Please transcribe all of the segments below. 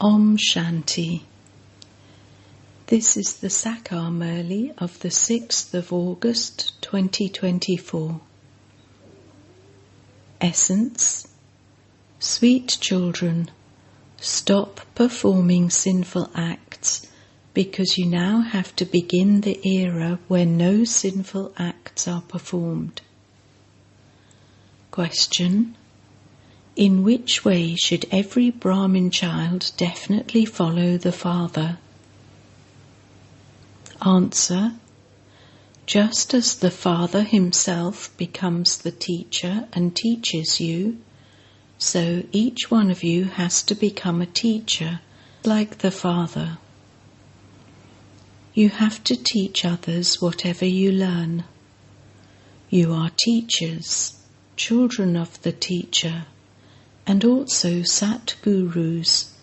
Om Shanti. This is the Sakar Murli of the 6th of August 2024. Essence: Sweet children, stop performing sinful acts, because you now have to begin the era where no sinful acts are performed. Question: in which way should every Brahmin child definitely follow the father? Answer: just as the father himself becomes the teacher and teaches you, so each one of you has to become a teacher like the father. You have to teach others whatever you learn. You are teachers, children of the teacher, and also Sat Gurus,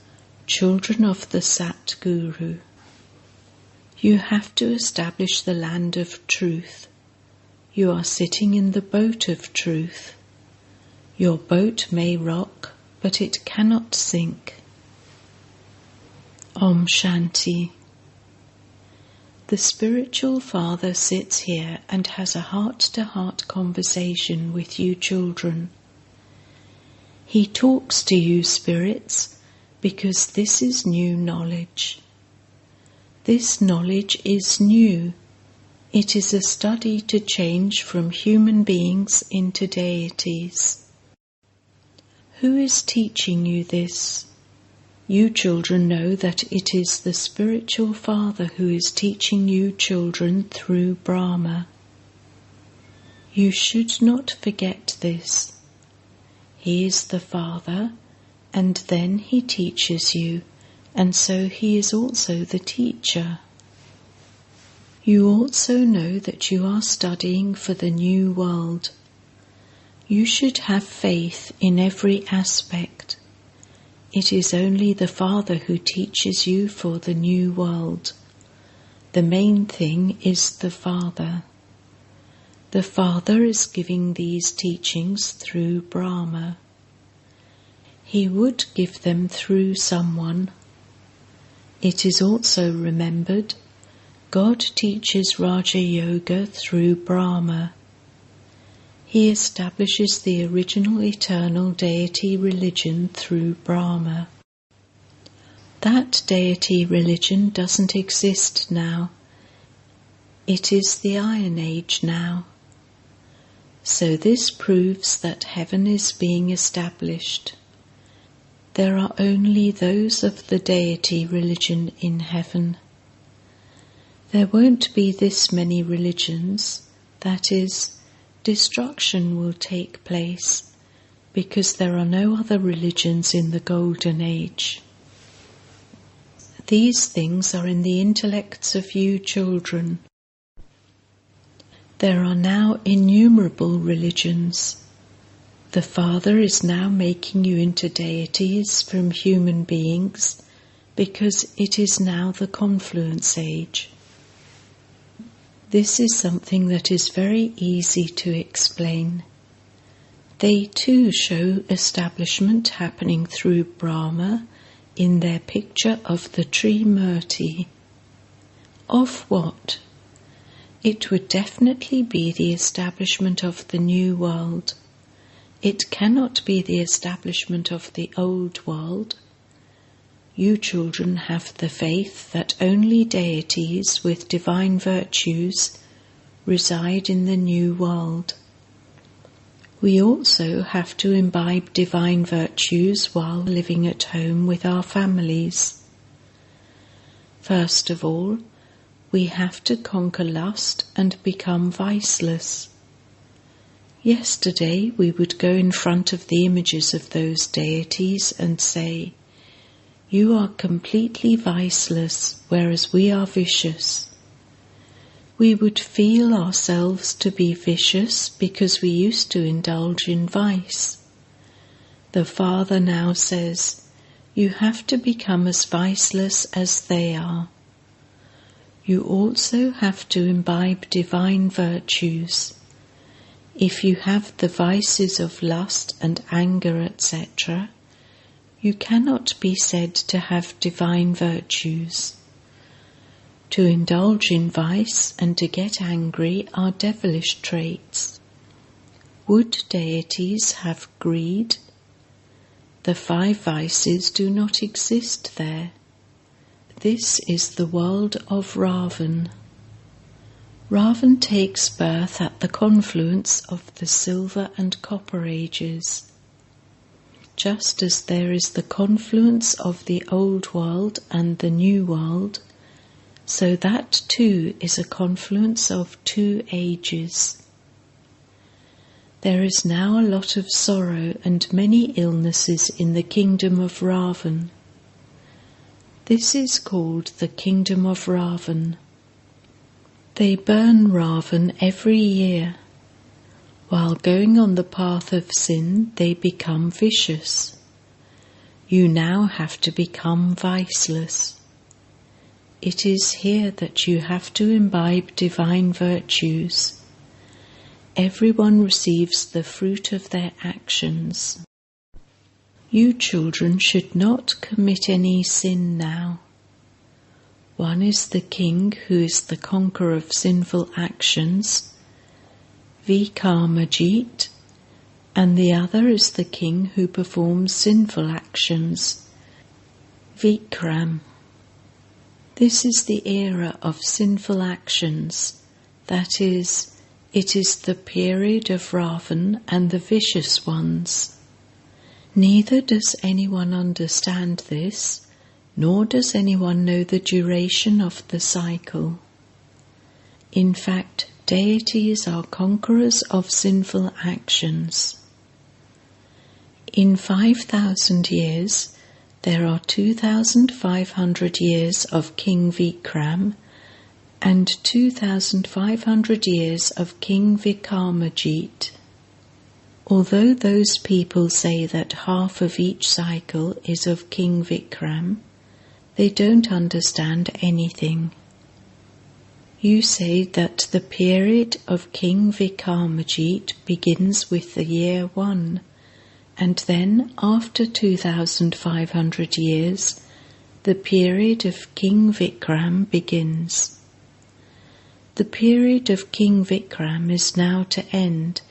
children of the Sat Guru. You have to establish the land of truth. You are sitting in the boat of truth. Your boat may rock, but it cannot sink. Om Shanti. The spiritual father sits here and has a heart-to-heart conversation with you children. He talks to you spirits because this is new knowledge. This knowledge is new. It is a study to change from human beings into deities. Who is teaching you this? You children know that it is the spiritual father who is teaching you children through Brahma. You should not forget this. He is the father, and then he teaches you, and so he is also the teacher. You also know that you are studying for the new world. You should have faith in every aspect. It is only the Father who teaches you for the new world. The main thing is the Father. The Father is giving these teachings through Brahma. He would give them through someone. It is also remembered, God teaches Raja Yoga through Brahma. He establishes the original eternal deity religion through Brahma. That deity religion doesn't exist now. It is the Iron Age now. So this proves that heaven is being established. There are only those of the deity religion in heaven. There won't be this many religions, that is, destruction will take place, because there are no other religions in the Golden Age. These things are in the intellects of you children. There are now innumerable religions. The Father is now making you into deities from human beings, because it is now the confluence age. This is something that is very easy to explain. They too show establishment happening through Brahma in their picture of the tree Murti. Of what? It would definitely be the establishment of the new world. It cannot be the establishment of the old world. You children have the faith that only deities with divine virtues reside in the new world. We also have to imbibe divine virtues while living at home with our families. First of all, we have to conquer lust and become viceless. Yesterday we would go in front of the images of those deities and say, "You are completely viceless, whereas we are vicious." We would feel ourselves to be vicious because we used to indulge in vice. The Father now says, you have to become as viceless as they are. You also have to imbibe divine virtues. If you have the vices of lust and anger, etc., You cannot be said to have divine virtues. To indulge in vice and to get angry are devilish traits. Would deities have greed? The 5 vices do not exist there. This is the world of Ravan. Ravan takes birth at the confluence of the Silver and Copper Ages. Just as there is the confluence of the Old World and the New World, so that too is a confluence of 2 ages. There is now a lot of sorrow and many illnesses in the kingdom of Ravan. This is called the kingdom of Ravan. They burn Ravan every year. While going on the path of sin, they become vicious. You now have to become viceless. It is here that you have to imbibe divine virtues. Everyone receives the fruit of their actions. You children should not commit any sin now. One is the king who is the conqueror of sinful actions, Vikarmajit, and the other is the king who performs sinful actions, Vikram. This is the era of sinful actions, that is, it is the period of Ravan and the vicious ones. Neither does anyone understand this, nor does anyone know the duration of the cycle. In fact, deities are conquerors of sinful actions. In 5,000 years, there are 2,500 years of King Vikram and 2,500 years of King Vikarmajit. Although those people say that half of each cycle is of King Vikram, they don't understand anything. You say that the period of King Vikarmajit begins with the year 1, and then after 2,500 years, the period of King Vikram begins. The period of King Vikram is now to end,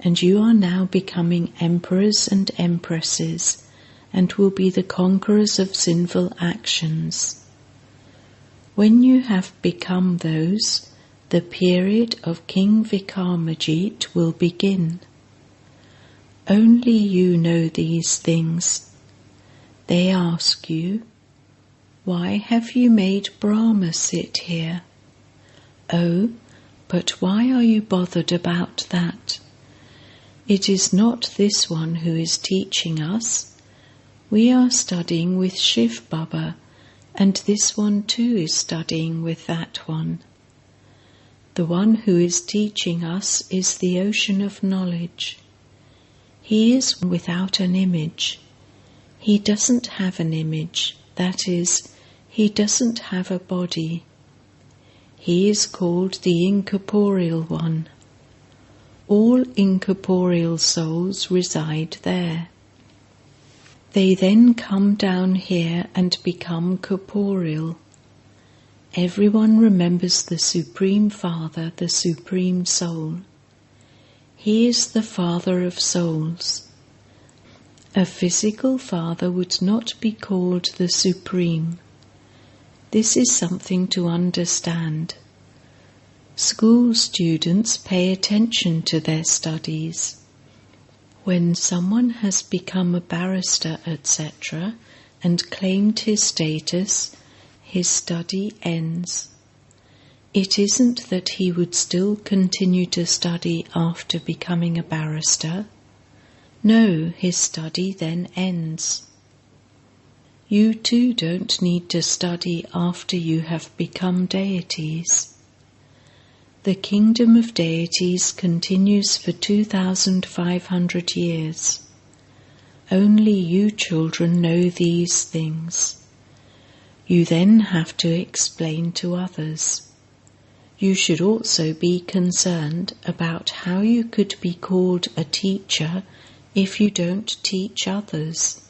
and you are now becoming emperors and empresses, and will be the conquerors of sinful actions. When you have become those, the period of King Vikarmajit will begin. Only you know these things. They ask you, why have you made Brahma sit here? Oh, but why are you bothered about that? It is not this one who is teaching us. We are studying with Shiv Baba, and this one too is studying with that one. The one who is teaching us is the ocean of knowledge. He is without an image. He doesn't have an image, that is, he doesn't have a body. He is called the incorporeal one. All incorporeal souls reside there. They then come down here and become corporeal. Everyone remembers the Supreme Father, the Supreme Soul. He is the Father of souls. A physical father would not be called the Supreme. This is something to understand. School students pay attention to their studies. When someone has become a barrister, etc., and claimed his status, his study ends. It isn't that he would still continue to study after becoming a barrister. No, his study then ends. You too don't need to study after you have become deities. The kingdom of deities continues for 2,500 years. Only you children know these things. You then have to explain to others. You should also be concerned about how you could be called a teacher if you don't teach others.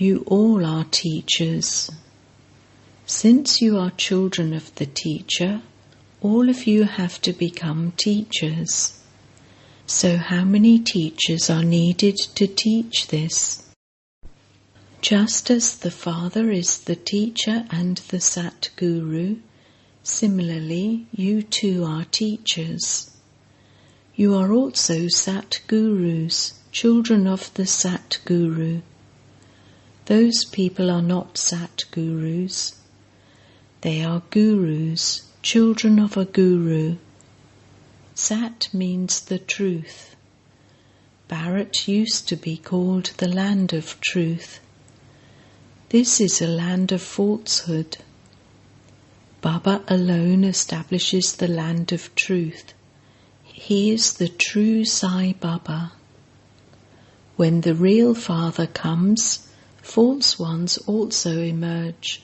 You all are teachers. Since you are children of the teacher, all of you have to become teachers. So how many teachers are needed to teach this? Just as the Father is the teacher and the Sat Guru, similarly you too are teachers. You are also Sat Gurus, children of the Sat Guru. Those people are not Sat Gurus. They are Gurus, children of a Guru. Sat means the truth. Bharat used to be called the land of truth. This is a land of falsehood. Baba alone establishes the land of truth. He is the true Sai Baba. When the real Father comes, false ones also emerge.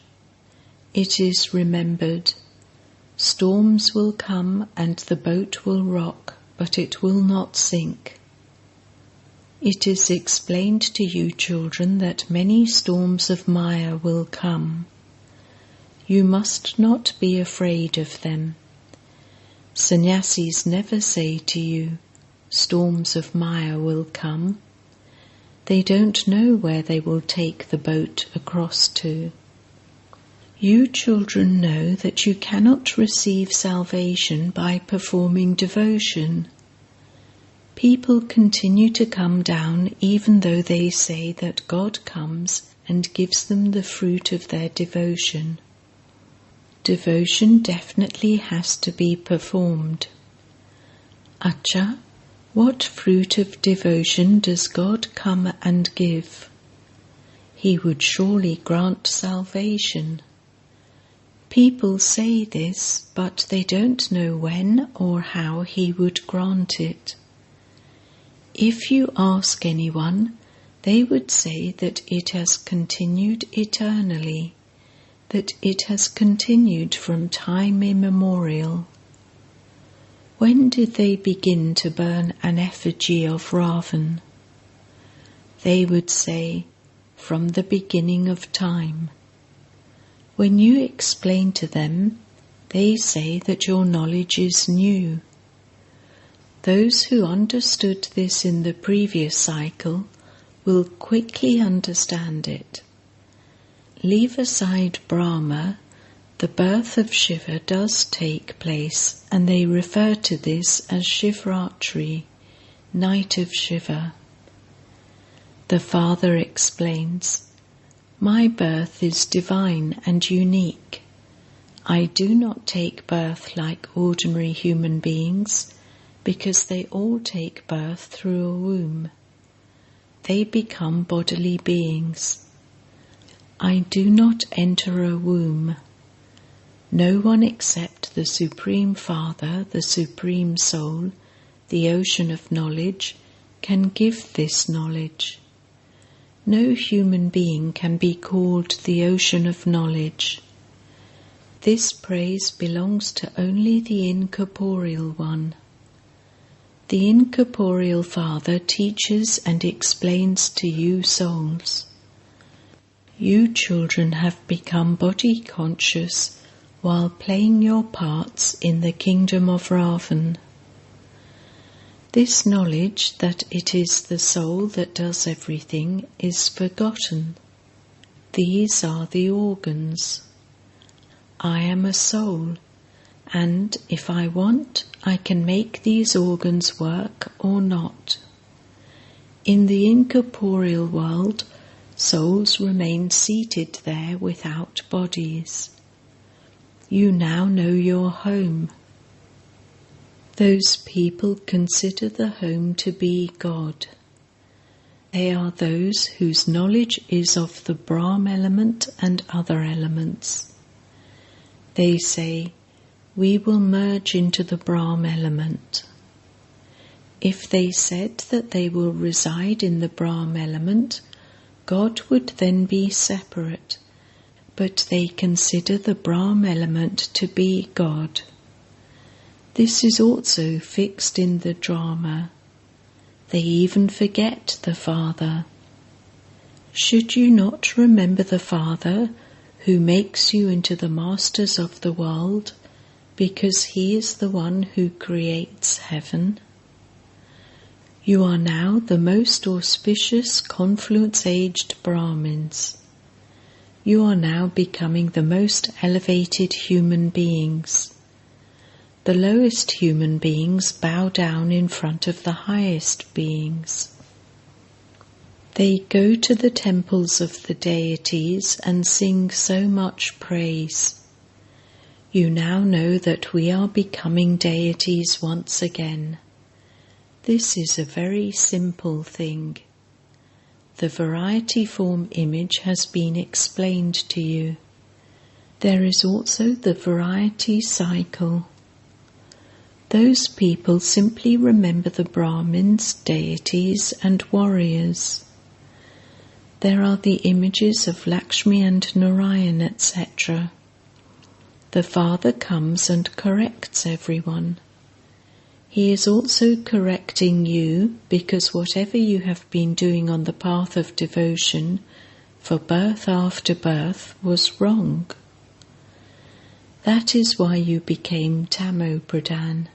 It is remembered. Storms will come and the boat will rock, but it will not sink. It is explained to you, children, that many storms of Maya will come. You must not be afraid of them. Sannyasis never say to you, storms of Maya will come. They don't know where they will take the boat across to. You children know that you cannot receive salvation by performing devotion. People continue to come down even though they say that God comes and gives them the fruit of their devotion. Devotion definitely has to be performed. Acha, what fruit of devotion does God come and give? He would surely grant salvation. People say this, but they don't know when or how He would grant it. If you ask anyone, they would say that it has continued eternally, that it has continued from time immemorial. When did they begin to burn an effigy of Ravan? They would say, from the beginning of time. When you explain to them, they say that your knowledge is new. Those who understood this in the previous cycle will quickly understand it. Leave aside Brahma, the birth of Shiva does take place, and they refer to this as Shivratri, Night of Shiva. The Father explains, my birth is divine and unique. I do not take birth like ordinary human beings, because they all take birth through a womb. They become bodily beings. I do not enter a womb. No one except the Supreme Father, the Supreme Soul, the ocean of knowledge, can give this knowledge. No human being can be called the ocean of knowledge. This praise belongs to only the incorporeal one. The incorporeal Father teaches and explains to you souls. You children have become body conscious while playing your parts in the kingdom of Ravan. This knowledge that it is the soul that does everything is forgotten. These are the organs. I am a soul, and if I want, I can make these organs work or not. In the incorporeal world, souls remain seated there without bodies. You now know your home. Those people consider the home to be God. They are those whose knowledge is of the Brahma element and other elements. They say, we will merge into the Brahma element. If they said that they will reside in the Brahma element, God would then be separate, but they consider the Brahma element to be God. This is also fixed in the drama. They even forget the Father. Should you not remember the Father who makes you into the masters of the world, because he is the one who creates heaven? You are now the most auspicious confluence-aged Brahmins. You are now becoming the most elevated human beings. The lowest human beings bow down in front of the highest beings. They go to the temples of the deities and sing so much praise. You now know that we are becoming deities once again. This is a very simple thing. The variety form image has been explained to you. There is also the variety cycle. Those people simply remember the Brahmins, deities and warriors. There are the images of Lakshmi and Narayan, etc. The Father comes and corrects everyone. He is also correcting you because whatever you have been doing on the path of devotion for birth after birth was wrong. That is why you became Tamo-Pradhan.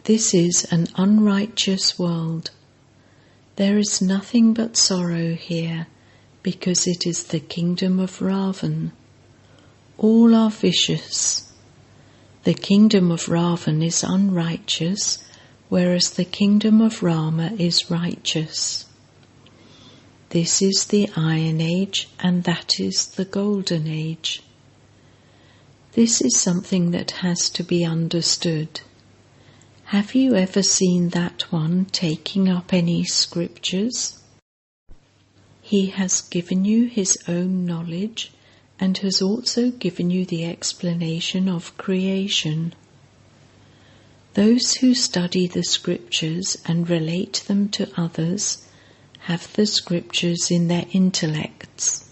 This is an unrighteous world. There is nothing but sorrow here because it is the kingdom of Ravan. All are vicious. The kingdom of Ravan is unrighteous, whereas the kingdom of Rama is righteous. This is the Iron Age, and that is the Golden Age. This is something that has to be understood. Have you ever seen that one taking up any scriptures? He has given you his own knowledge and has also given you the explanation of creation. Those who study the scriptures and relate them to others have the scriptures in their intellects.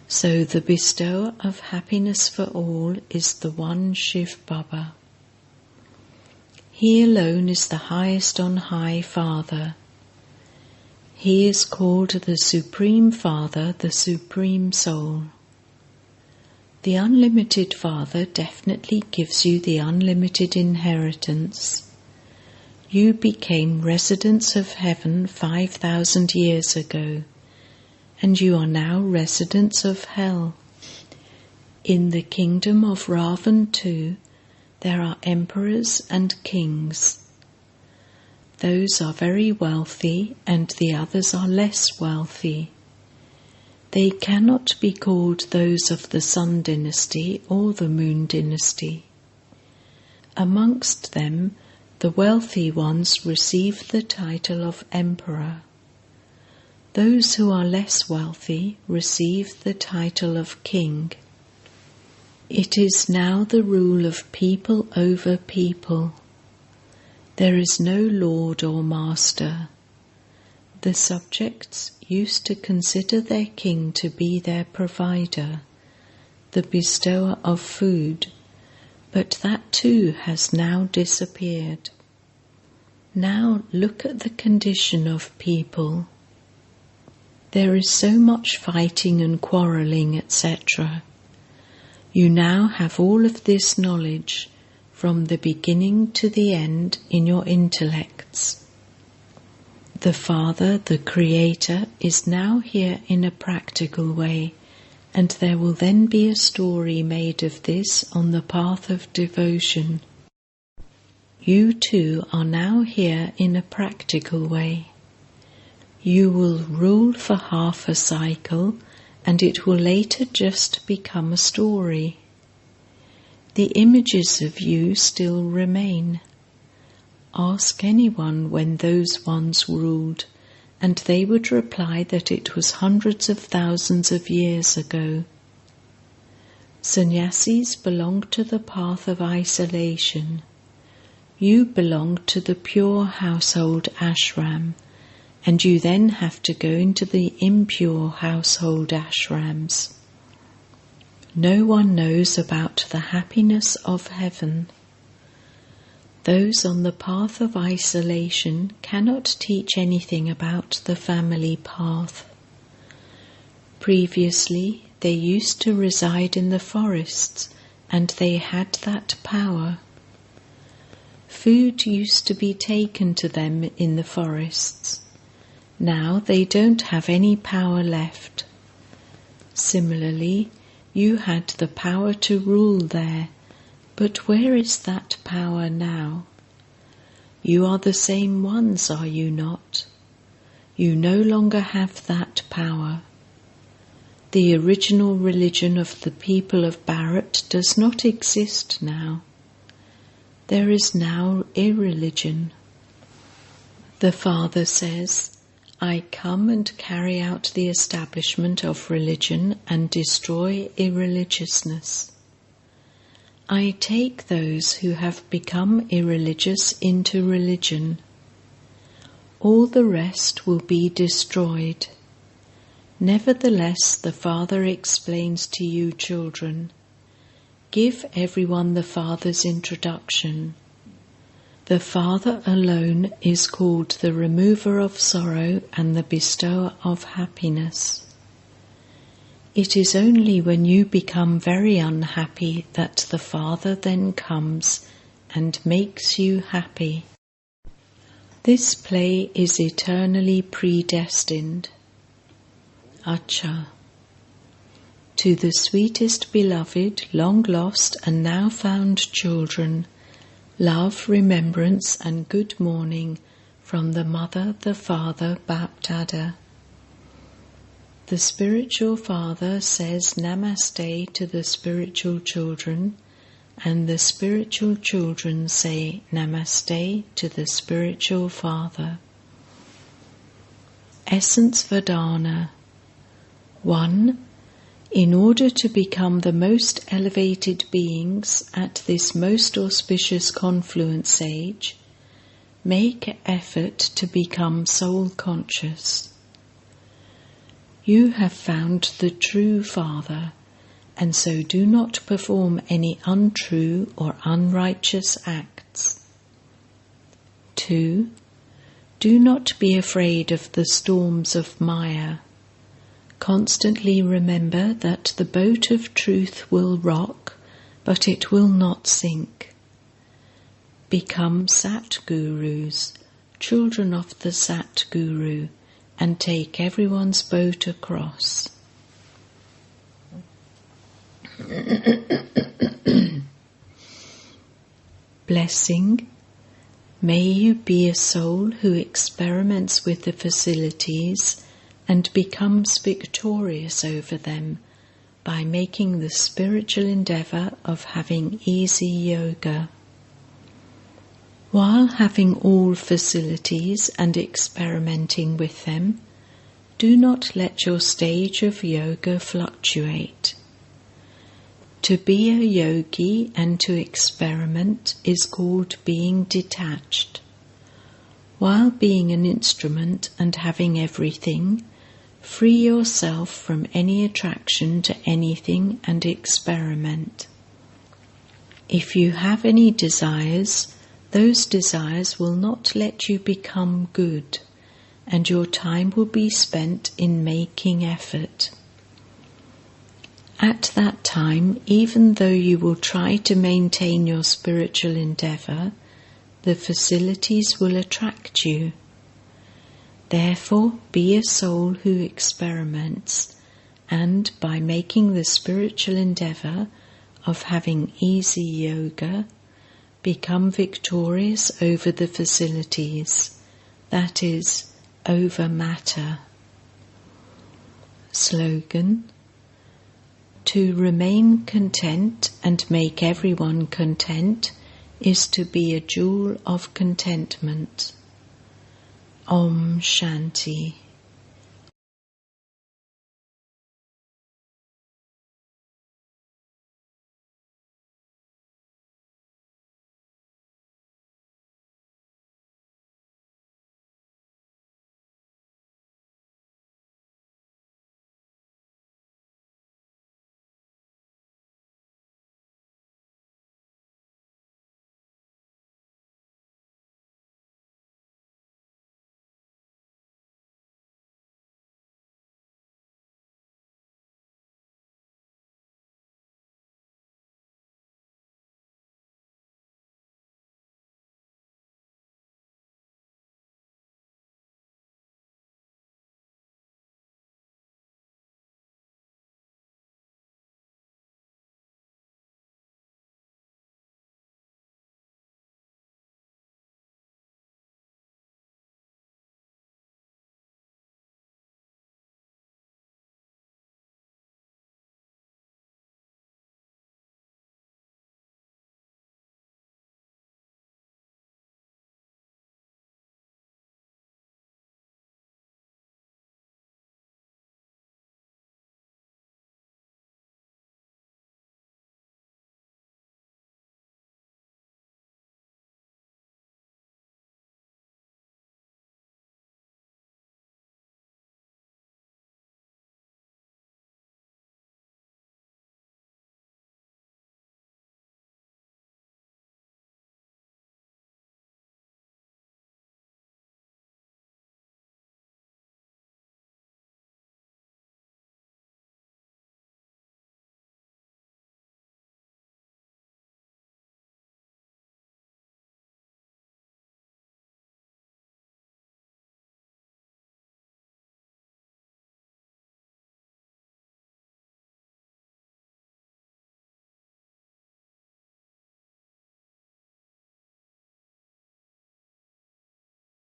So the bestower of happiness for all is the one Shiv Baba. He alone is the highest on high Father. He is called the Supreme Father, the Supreme Soul. The Unlimited Father definitely gives you the unlimited inheritance. You became residents of heaven 5,000 years ago, and you are now residents of hell. In the kingdom of Ravan too, there are emperors and kings. Those are very wealthy, and the others are less wealthy. They cannot be called those of the Sun dynasty or the Moon dynasty. Amongst them, the wealthy ones receive the title of emperor. Those who are less wealthy receive the title of king. It is now the rule of people over people. There is no lord or master. The subjects used to consider their king to be their provider, the bestower of food, but that too has now disappeared. Now look at the condition of people. There is so much fighting and quarrelling, etc. You now have all of this knowledge from the beginning to the end in your intellects. The Father, the Creator, is now here in a practical way, and there will then be a story made of this on the path of devotion. You too are now here in a practical way. You will rule for half a cycle, and it will later just become a story. The images of you still remain. Ask anyone when those ones ruled, and they would reply that it was hundreds of thousands of years ago. Sannyasis belong to the path of isolation. You belong to the pure household ashram, and you then have to go into the impure household ashrams. No one knows about the happiness of heaven. Those on the path of isolation cannot teach anything about the family path. Previously, they used to reside in the forests, and they had that power. Food used to be taken to them in the forests. Now they don't have any power left. Similarly, you had the power to rule there, but where is that power now? You are the same ones, are you not? You no longer have that power. The original religion of the people of Bharat does not exist now. There is now irreligion. The Father says, I come and carry out the establishment of religion and destroy irreligiousness. I take those who have become irreligious into religion. All the rest will be destroyed. Nevertheless, the Father explains to you, children, give everyone the Father's introduction. The Father alone is called the remover of sorrow and the bestower of happiness. It is only when you become very unhappy that the Father then comes and makes you happy. This play is eternally predestined. Acha. To the sweetest beloved, long lost and now found children, love, remembrance and good morning from the Mother, the Father, Bapdada. The spiritual Father says Namaste to the spiritual children, and the spiritual children say Namaste to the spiritual Father. Essence Vedana. 1. In order to become the most elevated beings at this most auspicious confluence age, make effort to become soul-conscious. You have found the true Father, and so do not perform any untrue or unrighteous acts. 2. Do not be afraid of the storms of Maya. Constantly remember that the boat of truth will rock, but it will not sink. Become Sat-Gurus, children of the Sat-Guru, and take everyone's boat across. Blessing. May you be a soul who experiments with the facilities and becomes victorious over them by making the spiritual endeavour of having easy yoga. While having all facilities and experimenting with them, do not let your stage of yoga fluctuate. To be a yogi and to experiment is called being detached. While being an instrument and having everything, free yourself from any attraction to anything and experiment. If you have any desires, those desires will not let you become good, and your time will be spent in making effort. At that time, even though you will try to maintain your spiritual endeavour, the facilities will attract you. Therefore, be a soul who experiments, and by making the spiritual endeavour of having easy yoga, become victorious over the facilities, that is, over matter. Slogan. To remain content and make everyone content is to be a jewel of contentment. Om Shanti.